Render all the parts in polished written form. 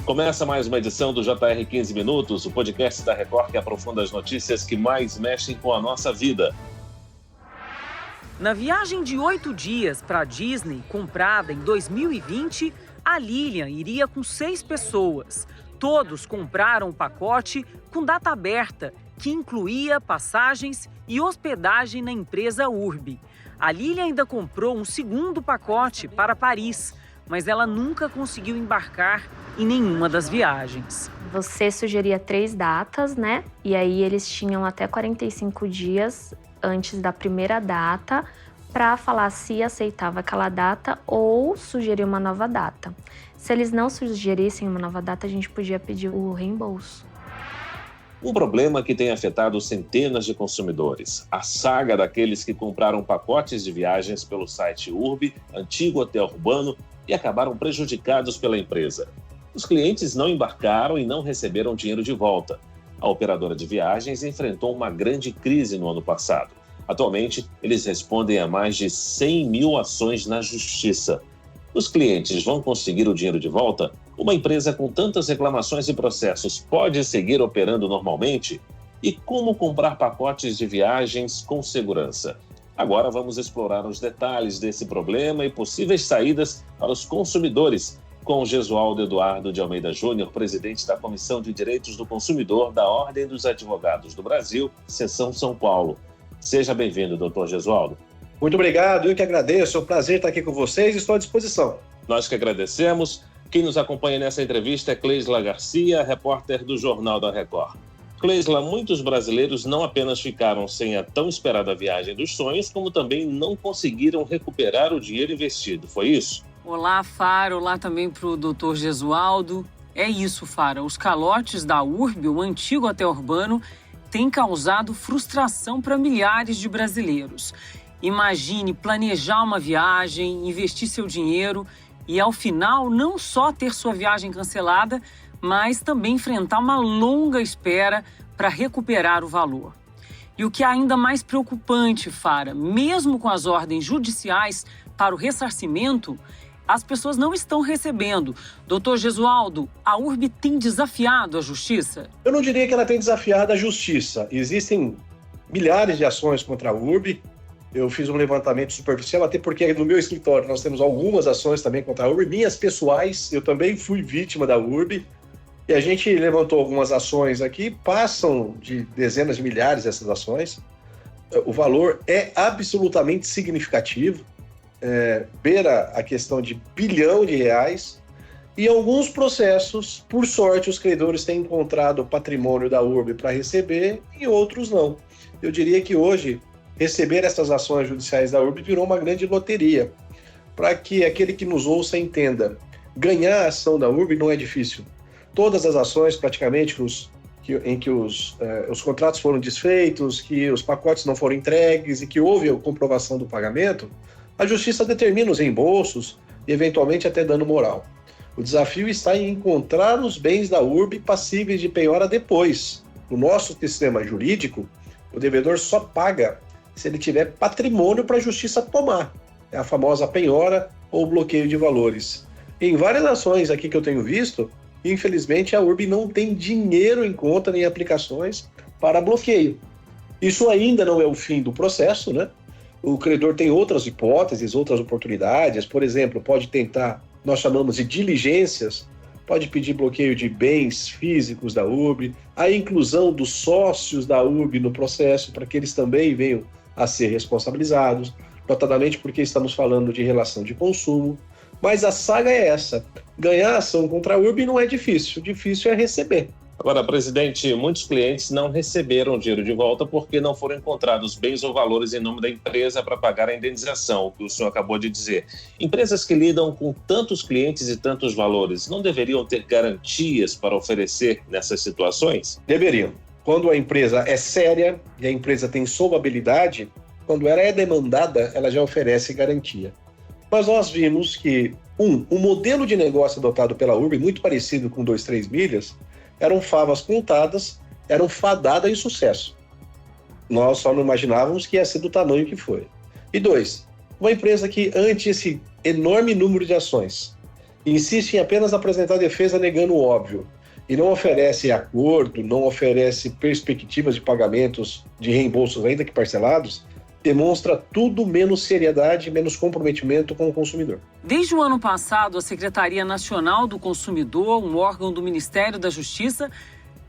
Começa mais uma edição do JR 15 Minutos, o podcast da Record que aprofunda as notícias que mais mexem com a nossa vida. Na viagem de 8 dias para a Disney, comprada em 2020, a Lilian iria com 6 pessoas. Todos compraram um pacote com data aberta, que incluía passagens e hospedagem na empresa Urbi. A Lilian ainda comprou um segundo pacote para Paris, mas ela nunca conseguiu embarcar em nenhuma das viagens. Você sugeria 3 datas, né? E aí eles tinham até 45 dias antes da primeira data para falar se aceitava aquela data ou sugerir uma nova data. Se eles não sugerissem uma nova data, a gente podia pedir o reembolso. Um problema que tem afetado centenas de consumidores. A saga daqueles que compraram pacotes de viagens pelo site Urbi, antigo hotel urbano, e acabaram prejudicados pela empresa. Os clientes não embarcaram e não receberam dinheiro de volta. A operadora de viagens enfrentou uma grande crise no ano passado. Atualmente, eles respondem a mais de 100 mil ações na justiça. Os clientes vão conseguir o dinheiro de volta? Uma empresa com tantas reclamações e processos pode seguir operando normalmente? E como comprar pacotes de viagens com segurança? Agora vamos explorar os detalhes desse problema e possíveis saídas para os consumidores, com o Gesualdo Eduardo de Almeida Júnior, presidente da Comissão de Direitos do Consumidor da Ordem dos Advogados do Brasil, Seção São Paulo. Seja bem-vindo, doutor Gesualdo. Muito obrigado, eu que agradeço, é um prazer estar aqui com vocês e estou à disposição. Nós que agradecemos. Quem nos acompanha nessa entrevista é Cleisla Garcia, repórter do Jornal da Record. Cleisla, muitos brasileiros não apenas ficaram sem a tão esperada viagem dos sonhos, como também não conseguiram recuperar o dinheiro investido, foi isso? Olá, Fara. Olá também para o doutor Gesualdo. É isso, Fara. Os calotes da Urbi, o antigo hotel urbano, têm causado frustração para milhares de brasileiros. Imagine planejar uma viagem, investir seu dinheiro e, ao final, não só ter sua viagem cancelada, mas também enfrentar uma longa espera para recuperar o valor. E o que é ainda mais preocupante, Fara, mesmo com as ordens judiciais para o ressarcimento, as pessoas não estão recebendo. Doutor Gesualdo, a Urbi tem desafiado a justiça? Eu não diria que ela tem desafiado a justiça. Existem milhares de ações contra a Urbi. Eu fiz um levantamento superficial, até porque no meu escritório nós temos algumas ações também contra a Urbi. Minhas pessoais, eu também fui vítima da Urbi. E a gente levantou algumas ações aqui, passam de dezenas de milhares essas ações. O valor é absolutamente significativo, beira a questão de bilhão de reais. E alguns processos, por sorte, os credores têm encontrado o patrimônio da Urbi para receber e outros não. Eu diria que hoje, receber essas ações judiciais da Urbi virou uma grande loteria. Para que aquele que nos ouça entenda, ganhar a ação da Urbi não é difícil. Todas as ações, praticamente, em que os contratos foram desfeitos, que os pacotes não foram entregues e que houve a comprovação do pagamento, a Justiça determina os reembolsos e, eventualmente, até dano moral. O desafio está em encontrar os bens da Urbi passíveis de penhora depois. No nosso sistema jurídico, o devedor só paga se ele tiver patrimônio para a Justiça tomar. É a famosa penhora ou bloqueio de valores. Em várias ações aqui que eu tenho visto, infelizmente, a Urbi não tem dinheiro em conta nem aplicações para bloqueio. Isso ainda não é o fim do processo, né? O credor tem outras hipóteses, outras oportunidades. Por exemplo, pode tentar, nós chamamos de diligências, pode pedir bloqueio de bens físicos da Urbi, a inclusão dos sócios da Urbi no processo, para que eles também venham a ser responsabilizados, notadamente porque estamos falando de relação de consumo. Mas a saga é essa. Ganhar a ação contra a Urbi não é difícil. Difícil é receber. Agora, presidente, muitos clientes não receberam o dinheiro de volta porque não foram encontrados bens ou valores em nome da empresa para pagar a indenização, o que o senhor acabou de dizer. Empresas que lidam com tantos clientes e tantos valores não deveriam ter garantias para oferecer nessas situações? Deveriam. Quando a empresa é séria e a empresa tem solvabilidade, quando ela é demandada, ela já oferece garantia. Mas nós vimos que, o modelo de negócio adotado pela Urbi, muito parecido com 23 milhas, eram favas contadas, eram fadadas em sucesso. Nós só não imaginávamos que ia ser do tamanho que foi. E 2, uma empresa que, ante esse enorme número de ações, insiste em apenas apresentar defesa negando o óbvio e não oferece acordo, não oferece perspectivas de pagamentos de reembolsos, ainda que parcelados, demonstra tudo menos seriedade, menos comprometimento com o consumidor. Desde o ano passado, a Secretaria Nacional do Consumidor, um órgão do Ministério da Justiça,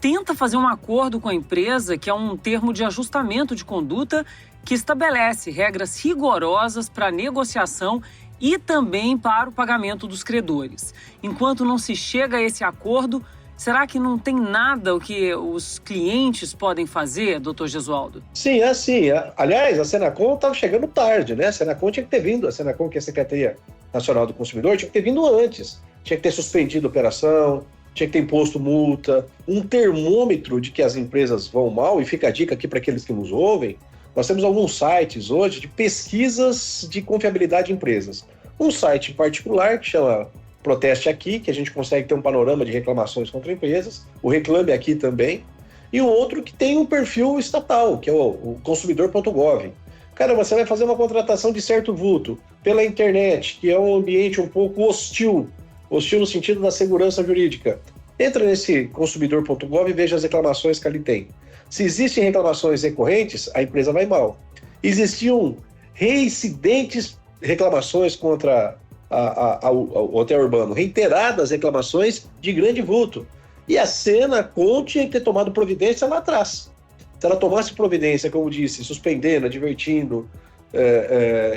tenta fazer um acordo com a empresa, que é um termo de ajustamento de conduta que estabelece regras rigorosas para a negociação e também para o pagamento dos credores. Enquanto não se chega a esse acordo, será que não tem nada o que os clientes podem fazer, doutor Gesualdo? Sim, é assim. Aliás, a Senacom estava chegando tarde, né? A Senacom tinha que ter vindo, a Senacom, que é a Secretaria Nacional do Consumidor, tinha que ter vindo antes. Tinha que ter suspendido a operação, tinha que ter imposto multa, um termômetro de que as empresas vão mal, e fica a dica aqui para aqueles que nos ouvem, nós temos alguns sites hoje de pesquisas de confiabilidade de empresas. Um site em particular que chama Proteste Aqui, que a gente consegue ter um panorama de reclamações contra empresas, o Reclame Aqui também, e um outro que tem um perfil estatal, que é o consumidor.gov. Caramba, você vai fazer uma contratação de certo vulto pela internet, que é um ambiente um pouco hostil no sentido da segurança jurídica. Entra nesse consumidor.gov e veja as reclamações que ali tem. Se existem reclamações recorrentes, a empresa vai mal. Existiam reincidentes reclamações contra o hotel urbano, reiteradas reclamações de grande vulto. E a Senacom tinha que ter tomado providência lá atrás. Se ela tomasse providência, como disse, suspendendo, advertindo,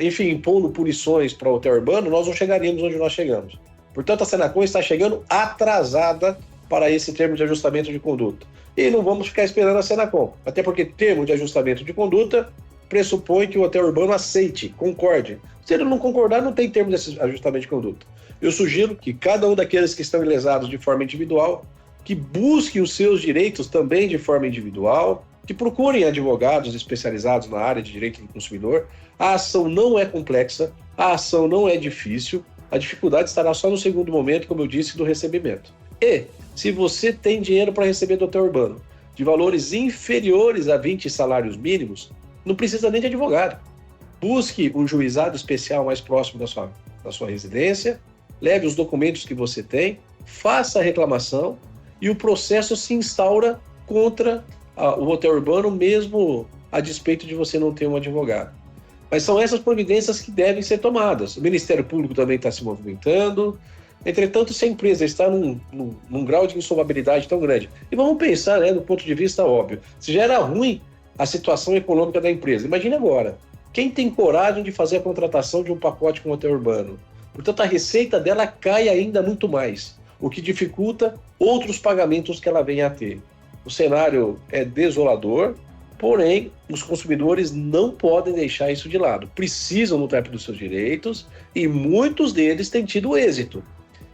enfim, impondo punições para o hotel urbano, nós não chegaríamos onde nós chegamos. Portanto, a Senacom está chegando atrasada para esse termo de ajustamento de conduta. E não vamos ficar esperando a Senacom, até porque termo de ajustamento de conduta pressupõe que o hotel urbano aceite, concorde. Se ele não concordar, não tem termo de ajustamento de conduta. Eu sugiro que cada um daqueles que estão ilesados de forma individual, que busquem os seus direitos também de forma individual, que procurem advogados especializados na área de direito do consumidor. A ação não é complexa, a ação não é difícil, a dificuldade estará só no segundo momento, como eu disse, do recebimento. E, se você tem dinheiro para receber do hotel urbano de valores inferiores a 20 salários mínimos, não precisa nem de advogado. Busque um juizado especial mais próximo da sua residência, leve os documentos que você tem, faça a reclamação e o processo se instaura contra o hotel urbano, mesmo a despeito de você não ter um advogado. Mas são essas providências que devem ser tomadas. O Ministério Público também está se movimentando. Entretanto, se a empresa está num grau de insolvabilidade tão grande, e vamos pensar, do ponto de vista óbvio, se já era ruim a situação econômica da empresa, imagine agora, quem tem coragem de fazer a contratação de um pacote com hotel urbano? Portanto, a receita dela cai ainda muito mais, o que dificulta outros pagamentos que ela venha a ter. O cenário é desolador, porém, os consumidores não podem deixar isso de lado. Precisam lutar pelos seus direitos e muitos deles têm tido êxito.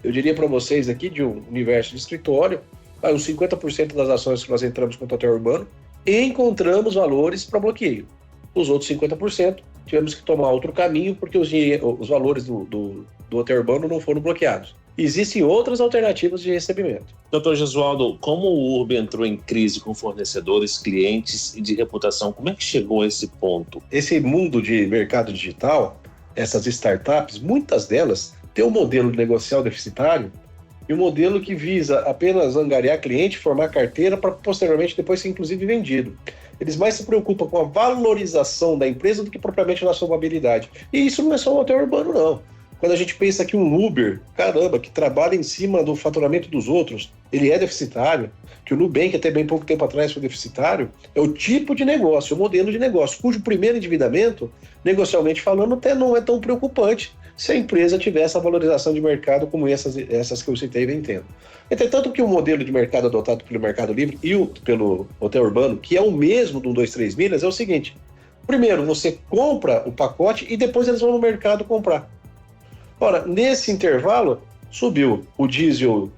Eu diria para vocês aqui, de um universo de escritório, uns 50% das ações que nós entramos com o hotel urbano, encontramos valores para bloqueio. Os outros 50% tivemos que tomar outro caminho porque os valores do hotel urbano não foram bloqueados. Existem outras alternativas de recebimento. Doutor Gesualdo, como o Urbi entrou em crise com fornecedores, clientes e de reputação, como é que chegou a esse ponto? Esse mundo de mercado digital, essas startups, muitas delas têm um modelo de negocial deficitário e um modelo que visa apenas angariar cliente, formar carteira para posteriormente depois ser inclusive vendido. Eles mais se preocupam com a valorização da empresa do que propriamente na sua mobilidade. E isso não é só um hotel urbano, não. Quando a gente pensa que um Uber, caramba, que trabalha em cima do faturamento dos outros, ele é deficitário, que o Nubank até bem pouco tempo atrás foi deficitário, é o tipo de negócio, o modelo de negócio, cujo primeiro endividamento, negocialmente falando, até não é tão preocupante se a empresa tiver essa valorização de mercado como essas que eu citei vem tendo. Entretanto, que o modelo de mercado adotado pelo Mercado Livre e pelo hotel urbano, que é o mesmo do 123 milhas, é o seguinte: primeiro, você compra o pacote e depois eles vão no mercado comprar. Ora, nesse intervalo, subiu o diesel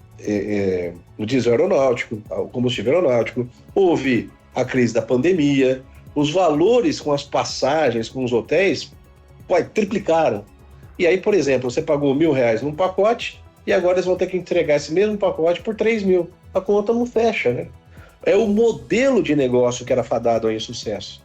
aeronáutico, o combustível aeronáutico, houve a crise da pandemia, os valores com as passagens, com os hotéis, triplicaram. E aí, por exemplo, você pagou R$1.000 num pacote e agora eles vão ter que entregar esse mesmo pacote por R$3.000. A conta não fecha, né? É o modelo de negócio que era fadado em sucesso.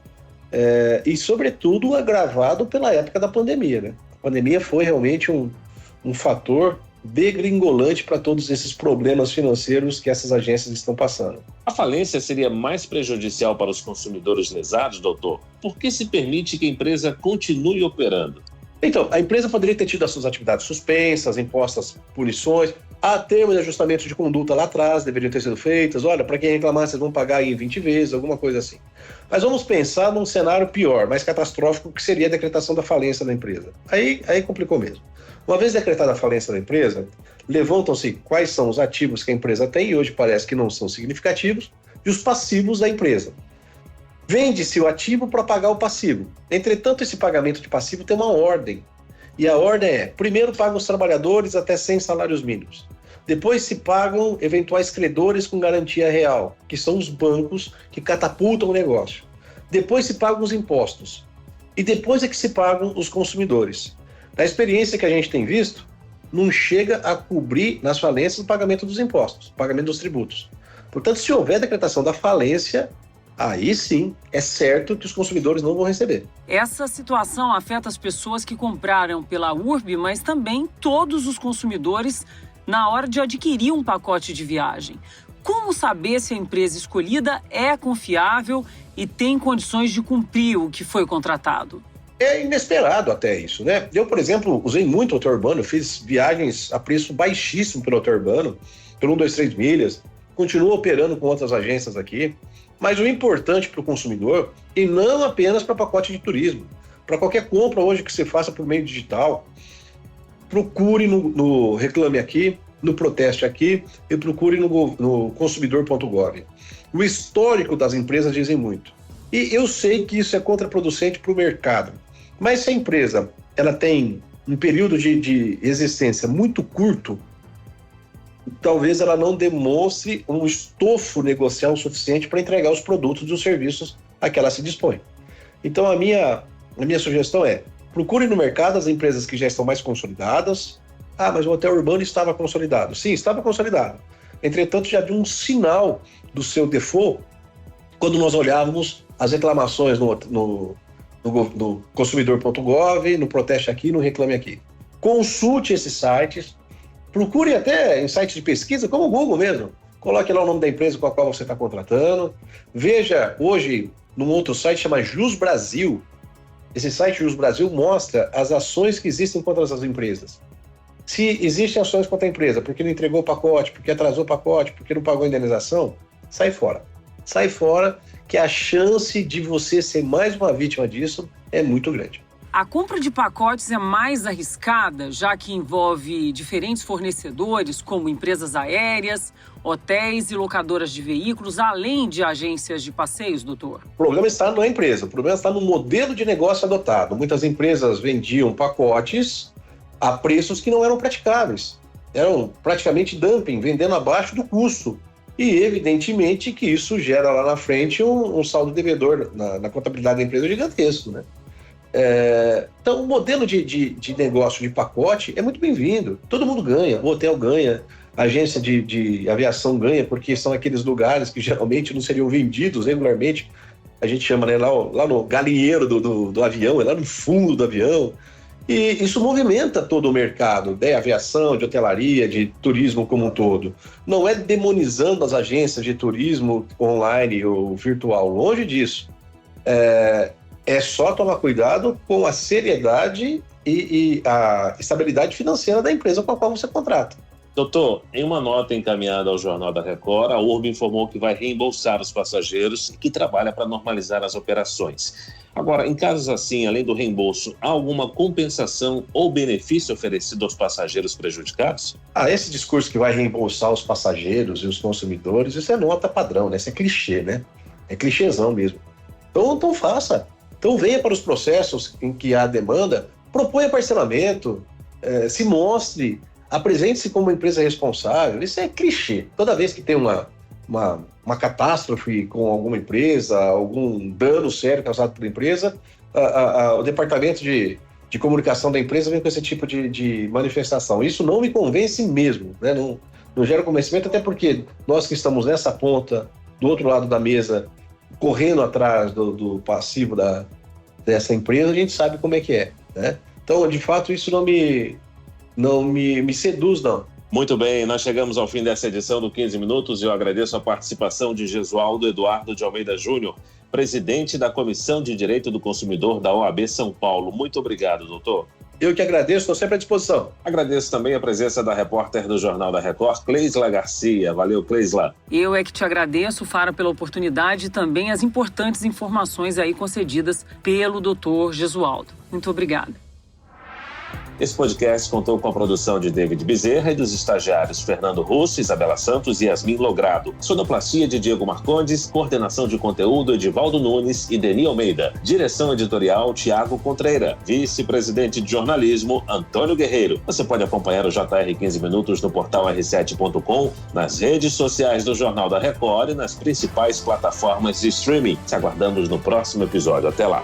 E, sobretudo, agravado pela época da pandemia, né? A pandemia foi realmente um fator degringolante para todos esses problemas financeiros que essas agências estão passando. A falência seria mais prejudicial para os consumidores lesados, doutor? Por que se permite que a empresa continue operando? Então, a empresa poderia ter tido as suas atividades suspensas, impostas punições, há termos de ajustamento de conduta lá atrás, deveriam ter sido feitas. Olha, para quem reclamar, vocês vão pagar aí em 20 vezes, alguma coisa assim. Mas vamos pensar num cenário pior, mais catastrófico, que seria a decretação da falência da empresa. Aí complicou mesmo. Uma vez decretada a falência da empresa, levantam-se quais são os ativos que a empresa tem, e hoje parece que não são significativos, e os passivos da empresa. Vende-se o ativo para pagar o passivo. Entretanto, esse pagamento de passivo tem uma ordem. E a ordem é, primeiro pagam os trabalhadores até 100 salários mínimos. Depois se pagam eventuais credores com garantia real, que são os bancos que catapultam o negócio. Depois se pagam os impostos. E depois é que se pagam os consumidores. Na experiência que a gente tem visto, não chega a cobrir nas falências o pagamento dos impostos, o pagamento dos tributos. Portanto, se houver decretação da falência, aí sim é certo que os consumidores não vão receber. Essa situação afeta as pessoas que compraram pela URB, mas também todos os consumidores na hora de adquirir um pacote de viagem. Como saber se a empresa escolhida é confiável e tem condições de cumprir o que foi contratado? É inesperado até isso, né? Eu, por exemplo, usei muito o Hotel Urbano, fiz viagens a preço baixíssimo pelo Hotel Urbano, pelo 123 Milhas, continuo operando com outras agências aqui, mas o importante para o consumidor, e não apenas para pacote de turismo, para qualquer compra hoje que você faça por meio digital, procure no Reclame Aqui, no Proteste Aqui e procure no consumidor.gov. O histórico das empresas dizem muito. E eu sei que isso é contraproducente para o mercado, mas se a empresa ela tem um período de existência muito curto, talvez ela não demonstre um estofo negocial suficiente para entregar os produtos e os serviços a que ela se dispõe. Então a minha sugestão é, procure no mercado as empresas que já estão mais consolidadas. Ah, mas o Hotel Urbano estava consolidado. Sim, estava consolidado. Entretanto, já havia um sinal do seu default quando nós olhávamos as reclamações no consumidor.gov, no Proteste Aqui, no Reclame Aqui. Consulte esses sites, procure até em sites de pesquisa, como o Google mesmo. Coloque lá o nome da empresa com a qual você está contratando. Veja, hoje, num outro site chama Jus Brasil. Esse site Jus Brasil mostra as ações que existem contra essas empresas. Se existem ações contra a empresa porque não entregou o pacote, porque atrasou o pacote, porque não pagou a indenização, sai fora. Sai fora, que a chance de você ser mais uma vítima disso é muito grande. A compra de pacotes é mais arriscada, já que envolve diferentes fornecedores, como empresas aéreas, hotéis e locadoras de veículos, além de agências de passeios, doutor? O problema está na empresa, o problema está no modelo de negócio adotado. Muitas empresas vendiam pacotes a preços que não eram praticáveis. Eram praticamente dumping, vendendo abaixo do custo. E, evidentemente, que isso gera lá na frente um saldo devedor na contabilidade da empresa gigantesco, né? Então, o modelo de negócio de pacote é muito bem-vindo. Todo mundo ganha, o hotel ganha, a agência de aviação ganha, porque são aqueles lugares que geralmente não seriam vendidos regularmente. A gente chama, né, lá no galinheiro do avião, é lá no fundo do avião. E isso movimenta todo o mercado, de aviação, de hotelaria, de turismo como um todo. Não é demonizando as agências de turismo online ou virtual, longe disso. É só tomar cuidado com a seriedade e a estabilidade financeira da empresa com a qual você contrata. Doutor, em uma nota encaminhada ao Jornal da Record, a URB informou que vai reembolsar os passageiros e que trabalha para normalizar as operações. Agora, em casos assim, além do reembolso, há alguma compensação ou benefício oferecido aos passageiros prejudicados? Esse discurso que vai reembolsar os passageiros e os consumidores, isso é nota padrão, né? Isso é clichê, né? É clichêzão mesmo. Então faça. Então venha para os processos em que há demanda, proponha parcelamento, se mostre, apresente-se como uma empresa responsável. Isso é clichê. Toda vez que tem uma catástrofe com alguma empresa, algum dano sério causado pela empresa, o departamento de comunicação da empresa vem com esse tipo de manifestação. Isso não me convence mesmo, né? Não gera convencimento, até porque nós que estamos nessa ponta, do outro lado da mesa, correndo atrás do passivo dessa empresa, a gente sabe como é que é, né? Então, de fato, isso não não me seduz, não. Muito bem, nós chegamos ao fim dessa edição do 15 Minutos e eu agradeço a participação de Jesualdo Eduardo de Almeida Júnior, presidente da Comissão de Direito do Consumidor da OAB São Paulo. Muito obrigado, doutor. Eu que agradeço, estou sempre à disposição. Agradeço também a presença da repórter do Jornal da Record, Cleisla Garcia. Valeu, Cleisla. Eu é que te agradeço, Fara, pela oportunidade e também as importantes informações aí concedidas pelo doutor Jesualdo. Muito obrigada. Esse podcast contou com a produção de David Bezerra e dos estagiários Fernando Russo, Isabela Santos e Yasmin Logrado. Sonoplastia de Diego Marcondes, coordenação de conteúdo Edivaldo Nunes e Deni Almeida. Direção editorial Tiago Contreira. Vice-presidente de jornalismo Antônio Guerreiro. Você pode acompanhar o JR 15 Minutos no portal r7.com, nas redes sociais do Jornal da Record e nas principais plataformas de streaming. Te aguardamos no próximo episódio. Até lá.